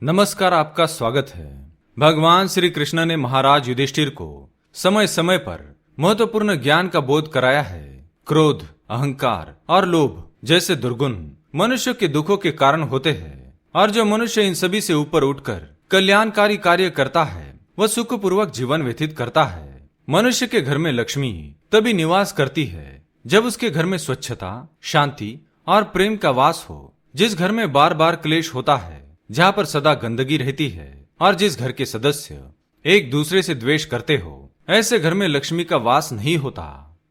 नमस्कार, आपका स्वागत है। भगवान श्री कृष्ण ने महाराज युधिष्ठिर को समय समय पर महत्वपूर्ण ज्ञान का बोध कराया है। क्रोध, अहंकार और लोभ जैसे दुर्गुण मनुष्य के दुखों के कारण होते हैं, और जो मनुष्य इन सभी से ऊपर उठकर कल्याणकारी कार्य करता है वह सुखपूर्वक जीवन व्यतीत करता है। मनुष्य के घर में लक्ष्मी तभी निवास करती है जब उसके घर में स्वच्छता, शांति और प्रेम का वास हो। जिस घर में बार बार क्लेश होता है, जहाँ पर सदा गंदगी रहती है और जिस घर के सदस्य एक दूसरे से द्वेष करते हो, ऐसे घर में लक्ष्मी का वास नहीं होता।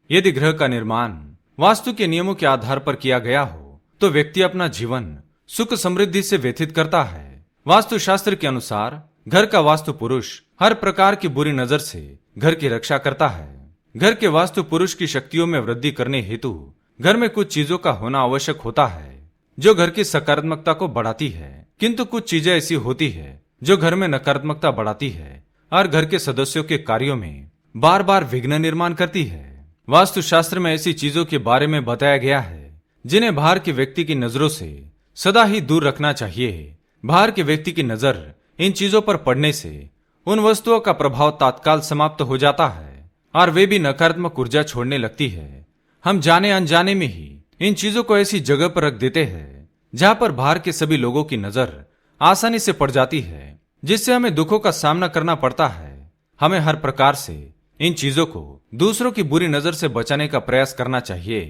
यदि गृह का निर्माण वास्तु के नियमों के आधार पर किया गया हो तो व्यक्ति अपना जीवन सुख समृद्धि से व्यतीत करता है। वास्तु शास्त्र के अनुसार घर का वास्तु पुरुष हर प्रकार की बुरी नजर से घर की रक्षा करता है। घर के वास्तु पुरुष की शक्तियों में वृद्धि करने हेतु घर में कुछ चीजों का होना आवश्यक होता है जो घर की सकारात्मकता को बढ़ाती है, किंतु कुछ चीजें ऐसी होती है जो घर में नकारात्मकता बढ़ाती है और घर के सदस्यों के कार्यों में बार बार विघ्न निर्माण करती है। वास्तु शास्त्र में ऐसी चीजों के बारे में बताया गया है जिन्हें बाहर के व्यक्ति की नजरों से सदा ही दूर रखना चाहिए। बाहर के व्यक्ति की नजर इन चीजों पर पड़ने से उन वस्तुओं का प्रभाव तत्काल समाप्त हो जाता है और वे भी नकारात्मक ऊर्जा छोड़ने लगती है। हम जाने अनजाने में ही इन चीजों को ऐसी जगह पर रख देते हैं जहां पर बाहर के सभी लोगों की नजर आसानी से पड़ जाती है, जिससे हमें दुखों का सामना करना पड़ता है। हमें हर प्रकार से इन चीजों को दूसरों की बुरी नजर से बचाने का प्रयास करना चाहिए।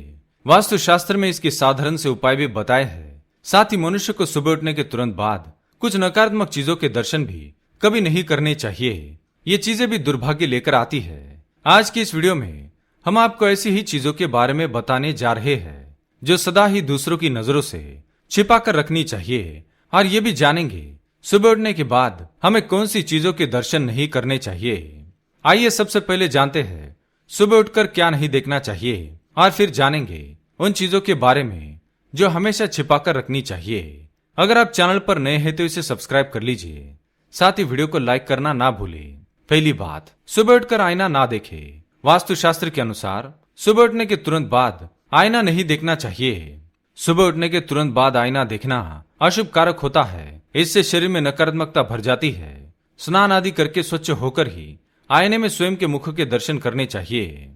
वास्तु शास्त्र में इसके साधारण से उपाय भी बताए हैं। साथ ही मनुष्य को सुबह उठने के तुरंत बाद कुछ नकारात्मक चीजों के दर्शन भी कभी नहीं करने चाहिए। ये चीजें भी दुर्भाग्य लेकर आती है। आज की इस वीडियो में हम आपको ऐसी ही चीजों के बारे में बताने जा रहे हैं जो सदा ही दूसरों की नजरों से छिपा कर रखनी चाहिए, और ये भी जानेंगे सुबह उठने के बाद हमें कौन सी चीजों के दर्शन नहीं करने चाहिए। आइए सबसे पहले जानते हैं सुबह उठकर क्या नहीं देखना चाहिए, और फिर जानेंगे उन चीजों के बारे में जो हमेशा छिपा कर रखनी चाहिए। अगर आप चैनल पर नए हैं तो इसे सब्सक्राइब कर लीजिए, साथ ही वीडियो को लाइक करना ना भूलें। पहली बात, सुबह उठकर आईना ना देखे। वास्तु शास्त्र के अनुसार सुबह उठने के तुरंत बाद आईना नहीं देखना चाहिए। सुबह उठने के तुरंत बाद आईना देखना अशुभ कारक होता है। इससे शरीर में नकारात्मकता भर जाती है। स्नान आदि करके स्वच्छ होकर ही आईने में स्वयं के मुख के दर्शन करने चाहिए।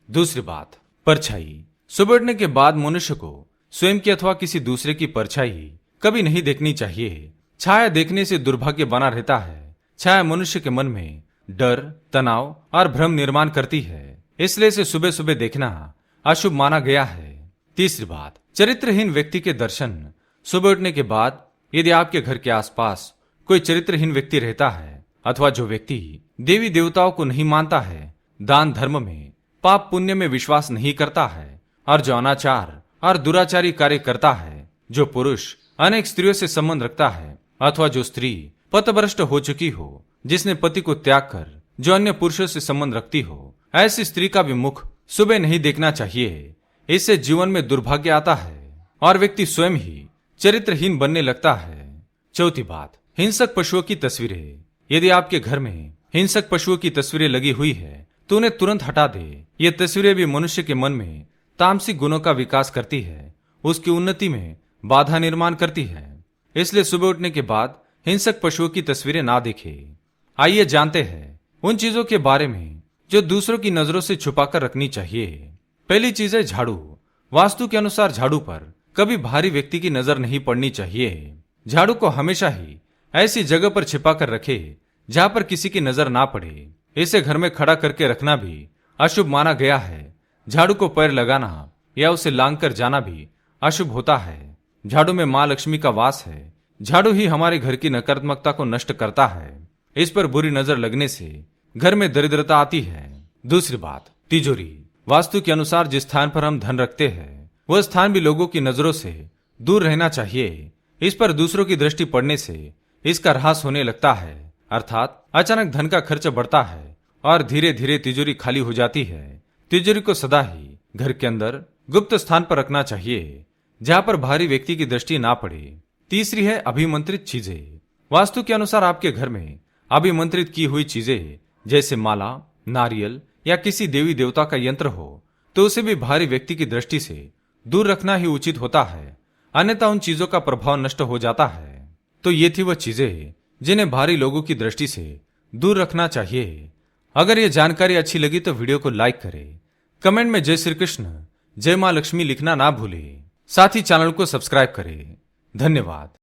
दूसरी बात, परछाई। सुबह उठने के बाद मनुष्य को स्वयं की अथवा किसी दूसरे की परछाई कभी नहीं देखनी चाहिए। छाया देखने से दुर्भाग्य बना रहता है। छाया मनुष्य के मन में डर, तनाव और भ्रम निर्माण करती है, इसलिए इसे सुबह सुबह देखना अशुभ माना गया है। तीसरी बात, चरित्रहीन व्यक्ति के दर्शन। सुबह उठने के बाद यदि आपके घर के आसपास कोई चरित्रहीन व्यक्ति रहता है अथवा जो व्यक्ति देवी देवताओं को नहीं मानता है, दान धर्म में, पाप पुण्य में विश्वास नहीं करता है, और जो अनाचार और दुराचारी कार्य करता है, जो पुरुष अनेक स्त्रियों से संबंध रखता है, अथवा जो स्त्री पथभ्रष्ट हो चुकी हो, जिसने पति को त्याग कर जो अन्य पुरुषों से संबंध रखती हो, ऐसी स्त्री का भी मुख सुबह नहीं देखना चाहिए। इससे जीवन में दुर्भाग्य आता है और व्यक्ति स्वयं ही चरित्रहीन बनने लगता है। चौथी बात, हिंसक पशुओं की तस्वीरें। यदि आपके घर में हिंसक पशुओं की तस्वीरें लगी हुई है तो उन्हें तुरंत हटा दे। ये तस्वीरें भी मनुष्य के मन में तामसिक गुणों का विकास करती है, उसकी उन्नति में बाधा निर्माण करती है। इसलिए सुबह उठने के बाद हिंसक पशुओं की तस्वीरें ना देखे। आइए जानते हैं उन चीजों के बारे में जो दूसरों की नजरों से छुपाकर रखनी चाहिए। पहली चीज है झाड़ू। वास्तु के अनुसार झाड़ू पर कभी भारी व्यक्ति की नजर नहीं पड़नी चाहिए। झाड़ू को हमेशा ही ऐसी जगह पर छिपा कर रखे जहां पर किसी की नजर ना पड़े। इसे घर में खड़ा करके रखना भी अशुभ माना गया है। झाड़ू को पैर लगाना या उसे लांग कर जाना भी अशुभ होता है। झाड़ू में मां लक्ष्मी का वास है। झाड़ू ही हमारे घर की नकारात्मकता को नष्ट करता है। इस पर बुरी नजर लगने से घर में दरिद्रता आती है। दूसरी बात, तिजोरी। वास्तु के अनुसार जिस स्थान पर हम धन रखते हैं वह स्थान भी लोगों की नजरों से दूर रहना चाहिए। इस पर दूसरों की दृष्टि पड़ने से इसका ह्रास होने लगता है, अर्थात अचानक धन का खर्च बढ़ता है और धीरे धीरे तिजोरी खाली हो जाती है। तिजोरी को सदा ही घर के अंदर गुप्त स्थान पर रखना चाहिए जहां पर भारी व्यक्ति की दृष्टि ना पड़े। तीसरी है अभिमंत्रित चीजें। वास्तु के अनुसार आपके घर में अभिमंत्रित की हुई चीजें जैसे माला, नारियल या किसी देवी देवता का यंत्र हो तो उसे भी भारी व्यक्ति की दृष्टि से दूर रखना ही उचित होता है, अन्यथा उन चीजों का प्रभाव नष्ट हो जाता है। तो ये थी वह चीजें जिन्हें भारी लोगों की दृष्टि से दूर रखना चाहिए। अगर ये जानकारी अच्छी लगी तो वीडियो को लाइक करें, कमेंट में जय श्री कृष्ण, जय मां लक्ष्मी लिखना ना भूलें। साथ ही चैनल को सब्सक्राइब करें। धन्यवाद।